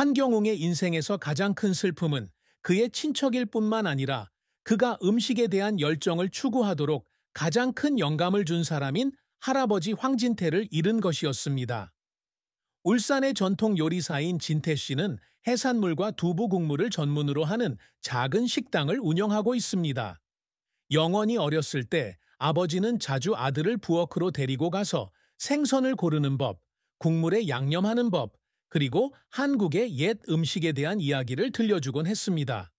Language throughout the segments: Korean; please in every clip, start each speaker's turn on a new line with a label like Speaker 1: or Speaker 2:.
Speaker 1: 환경웅의 인생에서 가장 큰 슬픔은 그의 친척일 뿐만 아니라 그가 음식에 대한 열정을 추구하도록 가장 큰 영감을 준 사람인 할아버지 황진태를 잃은 것이었습니다. 울산의 전통 요리사인 진태 씨는 해산물과 두부 국물을 전문으로 하는 작은 식당을 운영하고 있습니다. 영원이 어렸을 때 아버지는 자주 아들을 부엌으로 데리고 가서 생선을 고르는 법, 국물에 양념하는 법, 그리고 한국의 옛 음식에 대한 이야기를 들려주곤 했습니다.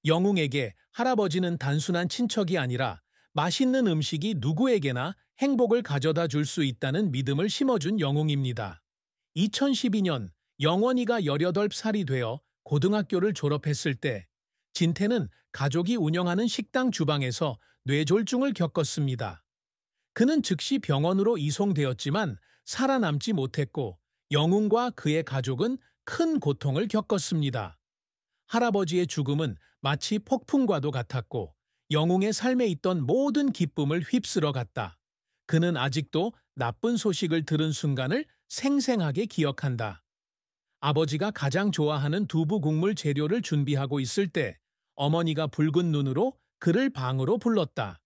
Speaker 1: 영웅에게 할아버지는 단순한 친척이 아니라 맛있는 음식이 누구에게나 행복을 가져다 줄 수 있다는 믿음을 심어준 영웅입니다. 2012년 영원이가 18살이 되어 고등학교를 졸업했을 때 진태는 가족이 운영하는 식당 주방에서 뇌졸중을 겪었습니다. 그는 즉시 병원으로 이송되었지만 살아남지 못했고 영웅과 그의 가족은 큰 고통을 겪었습니다. 할아버지의 죽음은 마치 폭풍과도 같았고 영웅의 삶에 있던 모든 기쁨을 휩쓸어 갔다. 그는 아직도 나쁜 소식을 들은 순간을 생생하게 기억한다. 아버지가 가장 좋아하는 두부 국물 재료를 준비하고 있을 때 어머니가 붉은 눈으로 그를 방으로 불렀다.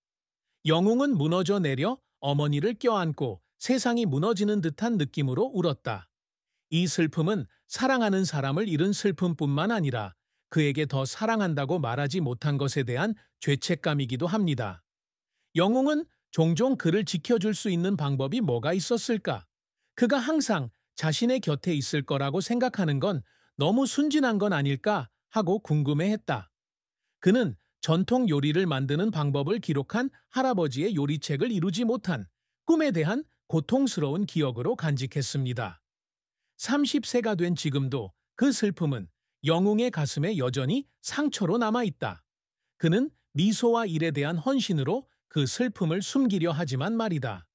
Speaker 1: 영웅은 무너져 내려 어머니를 껴안고 세상이 무너지는 듯한 느낌으로 울었다. 이 슬픔은 사랑하는 사람을 잃은 슬픔뿐만 아니라 그에게 더 사랑한다고 말하지 못한 것에 대한 죄책감이기도 합니다. 영웅은 종종 그를 지켜줄 수 있는 방법이 뭐가 있었을까? 그가 항상 자신의 곁에 있을 거라고 생각하는 건 너무 순진한 건 아닐까 하고 궁금해했다. 그는 전통 요리를 만드는 방법을 기록한 할아버지의 요리책을 이루지 못한 꿈에 대한 고통스러운 기억으로 간직했습니다. 30세가 된 지금도 그 슬픔은 영웅의 가슴에 여전히 상처로 남아있다. 그는 미소와 일에 대한 헌신으로 그 슬픔을 숨기려 하지만 말이다.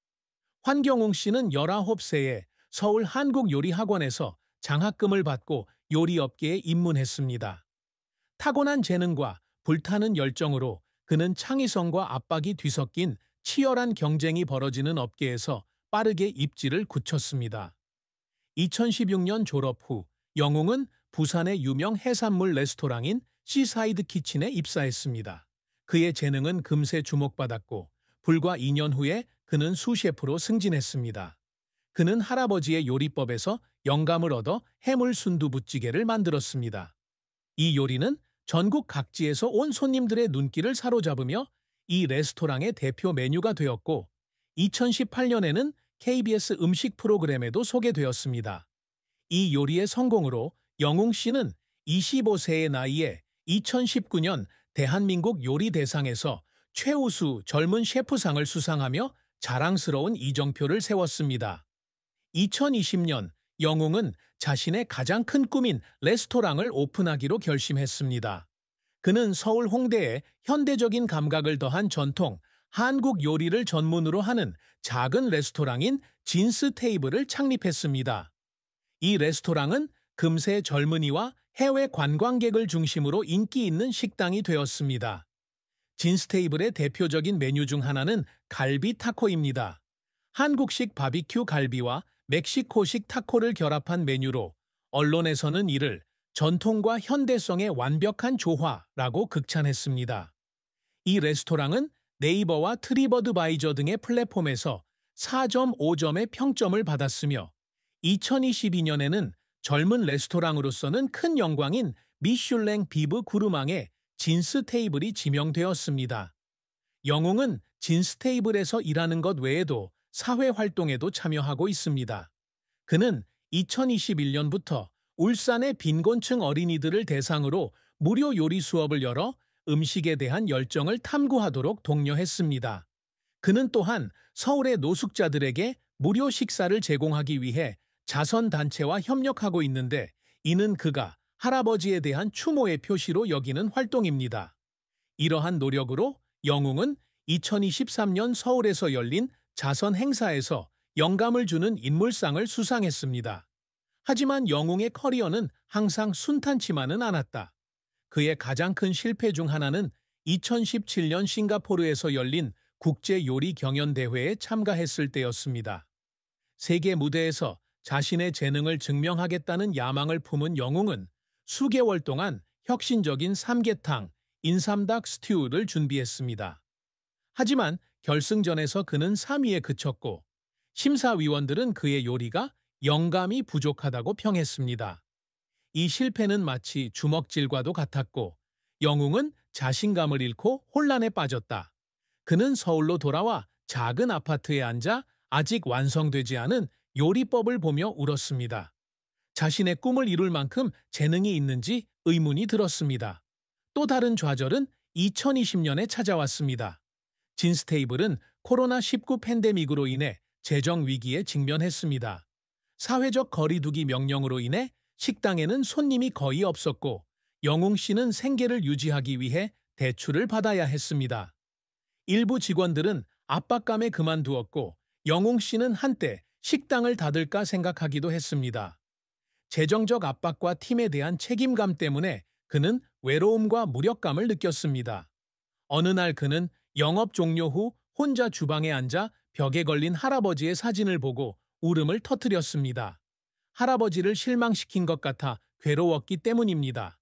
Speaker 1: 환경웅 씨는 19세에 서울 한국요리학원에서 장학금을 받고 요리업계에 입문했습니다. 타고난 재능과 불타는 열정으로 그는 창의성과 압박이 뒤섞인 치열한 경쟁이 벌어지는 업계에서 빠르게 입지를 굳혔습니다. 2016년 졸업 후 영웅은 부산의 유명 해산물 레스토랑인 시사이드 키친에 입사했습니다. 그의 재능은 금세 주목받았고 불과 2년 후에 그는 수셰프로 승진했습니다. 그는 할아버지의 요리법에서 영감을 얻어 해물 순두부찌개를 만들었습니다. 이 요리는 전국 각지에서 온 손님들의 눈길을 사로잡으며 이 레스토랑의 대표 메뉴가 되었고 2018년에는 KBS 음식 프로그램에도 소개되었습니다. 이 요리의 성공으로 영웅 씨는 25세의 나이에 2019년 대한민국 요리대상에서 최우수 젊은 셰프상을 수상하며 자랑스러운 이정표를 세웠습니다. 2020년 영웅은 자신의 가장 큰 꿈인 레스토랑을 오픈하기로 결심했습니다. 그는 서울 홍대에 현대적인 감각을 더한 전통 한국 요리를 전문으로 하는 작은 레스토랑인 진스 테이블을 창립했습니다. 이 레스토랑은 금세 젊은이와 해외 관광객을 중심으로 인기 있는 식당이 되었습니다. 진스 테이블의 대표적인 메뉴 중 하나는 갈비 타코입니다. 한국식 바비큐 갈비와 멕시코식 타코를 결합한 메뉴로 언론에서는 이를 전통과 현대성의 완벽한 조화라고 극찬했습니다. 이 레스토랑은 네이버와 트리버드바이저 등의 플랫폼에서 4.5점의 평점을 받았으며 2022년에는 젊은 레스토랑으로서는 큰 영광인 미슐랭 비브 구르망에 진스 테이블이 지명되었습니다. 영웅은 진스 테이블에서 일하는 것 외에도 사회 활동에도 참여하고 있습니다. 그는 2021년부터 울산의 빈곤층 어린이들을 대상으로 무료 요리 수업을 열어 음식에 대한 열정을 탐구하도록 독려했습니다. 그는 또한 서울의 노숙자들에게 무료 식사를 제공하기 위해 자선단체와 협력하고 있는데 이는 그가 할아버지에 대한 추모의 표시로 여기는 활동입니다. 이러한 노력으로 영웅은 2023년 서울에서 열린 자선 행사에서 영감을 주는 인물상을 수상했습니다. 하지만 영웅의 커리어는 항상 순탄치만은 않았다. 그의 가장 큰 실패 중 하나는 2017년 싱가포르에서 열린 국제 요리 경연 대회에 참가했을 때였습니다. 세계 무대에서 자신의 재능을 증명하겠다는 야망을 품은 영웅은 수개월 동안 혁신적인 삼계탕, 인삼닭 스튜를 준비했습니다. 하지만 결승전에서 그는 3위에 그쳤고 심사위원들은 그의 요리가 영감이 부족하다고 평했습니다. 이 실패는 마치 주먹질과도 같았고 영웅은 자신감을 잃고 혼란에 빠졌다. 그는 서울로 돌아와 작은 아파트에 앉아 아직 완성되지 않은 요리법을 보며 울었습니다. 자신의 꿈을 이룰 만큼 재능이 있는지 의문이 들었습니다. 또 다른 좌절은 2020년에 찾아왔습니다. 진스테이블은 코로나19 팬데믹으로 인해 재정 위기에 직면했습니다. 사회적 거리두기 명령으로 인해 식당에는 손님이 거의 없었고 영웅 씨는 생계를 유지하기 위해 대출을 받아야 했습니다. 일부 직원들은 압박감에 그만두었고 영웅 씨는 한때 식당을 닫을까 생각하기도 했습니다. 재정적 압박과 팀에 대한 책임감 때문에 그는 외로움과 무력감을 느꼈습니다. 어느 날 그는 영업 종료 후 혼자 주방에 앉아 벽에 걸린 할아버지의 사진을 보고 울음을 터뜨렸습니다. 할아버지를 실망시킨 것 같아 괴로웠기 때문입니다.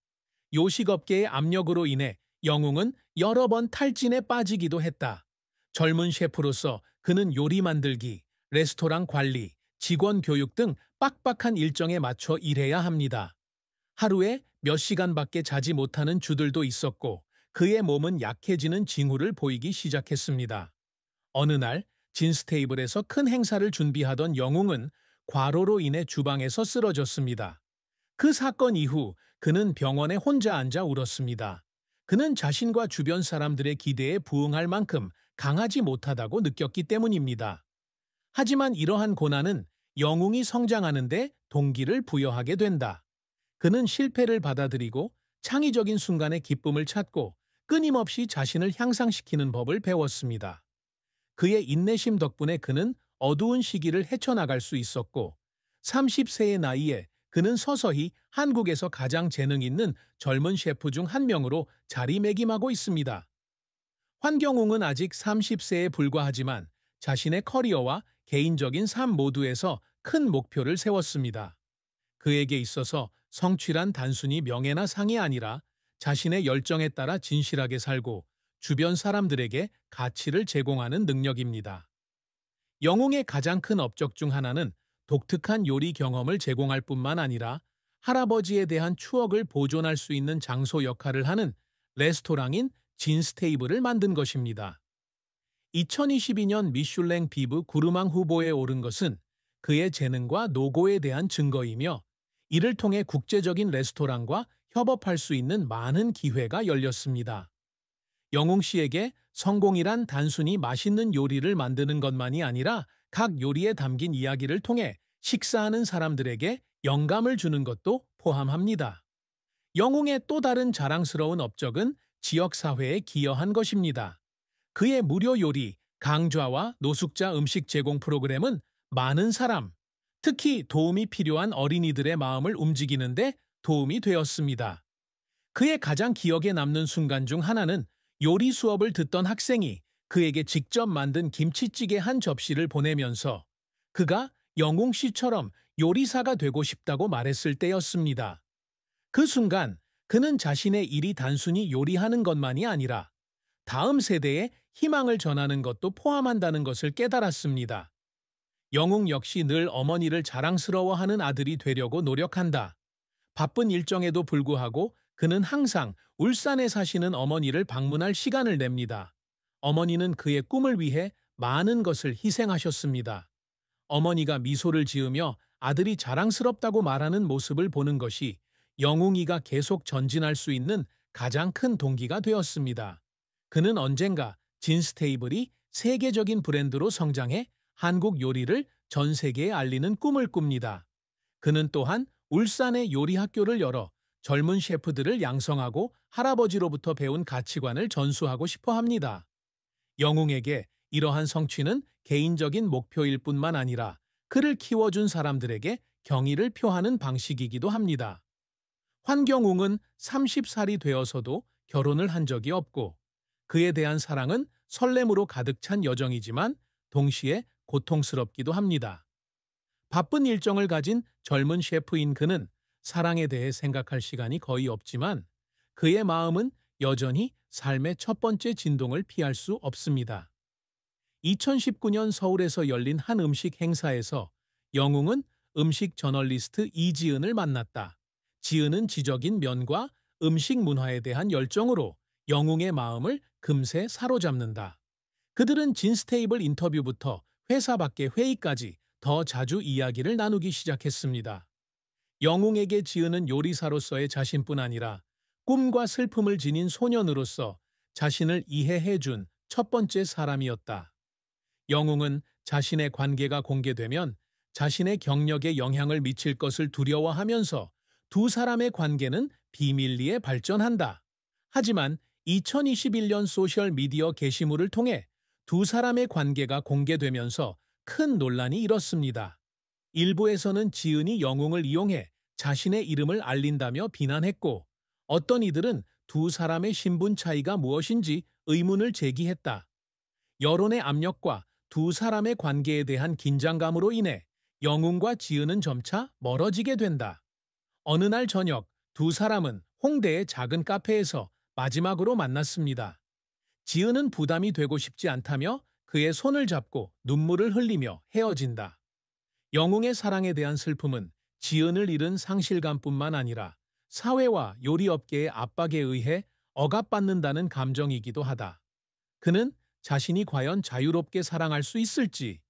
Speaker 1: 요식업계의 압력으로 인해 영웅은 여러 번 탈진에 빠지기도 했다. 젊은 셰프로서 그는 요리 만들기, 레스토랑 관리, 직원 교육 등 빡빡한 일정에 맞춰 일해야 합니다. 하루에 몇 시간밖에 자지 못하는 주들도 있었고 그의 몸은 약해지는 징후를 보이기 시작했습니다. 어느 날 진스테이블에서 큰 행사를 준비하던 영웅은 과로로 인해 주방에서 쓰러졌습니다. 그 사건 이후 그는 병원에 혼자 앉아 울었습니다. 그는 자신과 주변 사람들의 기대에 부응할 만큼 강하지 못하다고 느꼈기 때문입니다. 하지만 이러한 고난은 영웅이 성장하는데 동기를 부여하게 된다. 그는 실패를 받아들이고 창의적인 순간의 기쁨을 찾고 끊임없이 자신을 향상시키는 법을 배웠습니다. 그의 인내심 덕분에 그는 어두운 시기를 헤쳐나갈 수 있었고 30세의 나이에 그는 서서히 한국에서 가장 재능 있는 젊은 셰프 중 한 명으로 자리매김하고 있습니다. 환경웅은 아직 30세에 불과하지만 자신의 커리어와 개인적인 삶 모두에서 큰 목표를 세웠습니다. 그에게 있어서 성취란 단순히 명예나 상이 아니라 자신의 열정에 따라 진실하게 살고 주변 사람들에게 가치를 제공하는 능력입니다. 영웅의 가장 큰 업적 중 하나는 독특한 요리 경험을 제공할 뿐만 아니라 할아버지에 대한 추억을 보존할 수 있는 장소 역할을 하는 레스토랑인 진스테이블을 만든 것입니다. 2022년 미슐랭 비브 구르망 후보에 오른 것은 그의 재능과 노고에 대한 증거이며 이를 통해 국제적인 레스토랑과 협업할 수 있는 많은 기회가 열렸습니다. 영웅 씨에게 성공이란 단순히 맛있는 요리를 만드는 것만이 아니라 각 요리에 담긴 이야기를 통해 식사하는 사람들에게 영감을 주는 것도 포함합니다. 영웅의 또 다른 자랑스러운 업적은 지역사회에 기여한 것입니다. 그의 무료 요리, 강좌와 노숙자 음식 제공 프로그램은 많은 사람, 특히 도움이 필요한 어린이들의 마음을 움직이는데 도움이 되었습니다. 그의 가장 기억에 남는 순간 중 하나는 요리 수업을 듣던 학생이 그에게 직접 만든 김치찌개 한 접시를 보내면서 그가 영웅 씨처럼 요리사가 되고 싶다고 말했을 때였습니다. 그 순간 그는 자신의 일이 단순히 요리하는 것만이 아니라 다음 세대에 희망을 전하는 것도 포함한다는 것을 깨달았습니다. 영웅 역시 늘 어머니를 자랑스러워하는 아들이 되려고 노력한다. 바쁜 일정에도 불구하고 그는 항상 울산에 사시는 어머니를 방문할 시간을 냅니다. 어머니는 그의 꿈을 위해 많은 것을 희생하셨습니다. 어머니가 미소를 지으며 아들이 자랑스럽다고 말하는 모습을 보는 것이 영웅이가 계속 전진할 수 있는 가장 큰 동기가 되었습니다. 그는 언젠가 진스테이블이 세계적인 브랜드로 성장해 한국 요리를 전 세계에 알리는 꿈을 꿉니다. 그는 또한 울산에 요리 학교를 열어 젊은 셰프들을 양성하고 할아버지로부터 배운 가치관을 전수하고 싶어 합니다. 영웅에게 이러한 성취는 개인적인 목표일 뿐만 아니라 그를 키워준 사람들에게 경의를 표하는 방식이기도 합니다. 환경웅은 30살이 되어서도 결혼을 한 적이 없고 그에 대한 사랑은 설렘으로 가득 찬 여정이지만 동시에 고통스럽기도 합니다. 바쁜 일정을 가진 젊은 셰프인 그는 사랑에 대해 생각할 시간이 거의 없지만 그의 마음은 여전히 삶의 첫 번째 진동을 피할 수 없습니다. 2019년 서울에서 열린 한 음식 행사에서 영웅은 음식 저널리스트 이지은을 만났다. 지은은 지적인 면과 음식 문화에 대한 열정으로 영웅의 마음을 금세 사로잡는다. 그들은 진스테이블 인터뷰부터 회사 밖의 회의까지 더 자주 이야기를 나누기 시작했습니다. 영웅에게 지은은 요리사로서의 자신뿐 아니라 꿈과 슬픔을 지닌 소년으로서 자신을 이해해준 첫 번째 사람이었다. 영웅은 자신의 관계가 공개되면 자신의 경력에 영향을 미칠 것을 두려워하면서 두 사람의 관계는 비밀리에 발전한다. 하지만 2021년 소셜미디어 게시물을 통해 두 사람의 관계가 공개되면서 큰 논란이 일었습니다. 일부에서는 지은이 영웅을 이용해 자신의 이름을 알린다며 비난했고, 어떤 이들은 두 사람의 신분 차이가 무엇인지 의문을 제기했다. 여론의 압력과 두 사람의 관계에 대한 긴장감으로 인해 영웅과 지은은 점차 멀어지게 된다. 어느 날 저녁 두 사람은 홍대의 작은 카페에서 마지막으로 만났습니다. 지은은 부담이 되고 싶지 않다며 그의 손을 잡고 눈물을 흘리며 헤어진다. 영웅의 사랑에 대한 슬픔은 지은을 잃은 상실감뿐만 아니라 사회와 요리업계의 압박에 의해 억압받는다는 감정이기도 하다. 그는 자신이 과연 자유롭게 사랑할 수 있을지,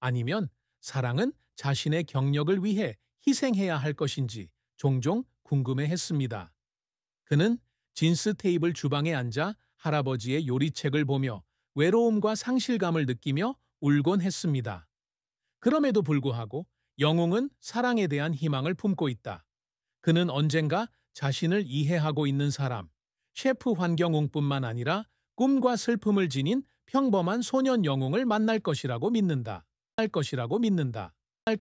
Speaker 1: 아니면 사랑은 자신의 경력을 위해 희생해야 할 것인지 종종 궁금해했습니다. 그는 진스 테이블 주방에 앉아 할아버지의 요리책을 보며 외로움과 상실감을 느끼며 울곤 했습니다. 그럼에도 불구하고 영웅은 사랑에 대한 희망을 품고 있다. 그는 언젠가 자신을 이해하고 있는 사람, 셰프 환경웅뿐만 아니라 꿈과 슬픔을 지닌 평범한 소년 영웅을 만날 것이라고 믿는다.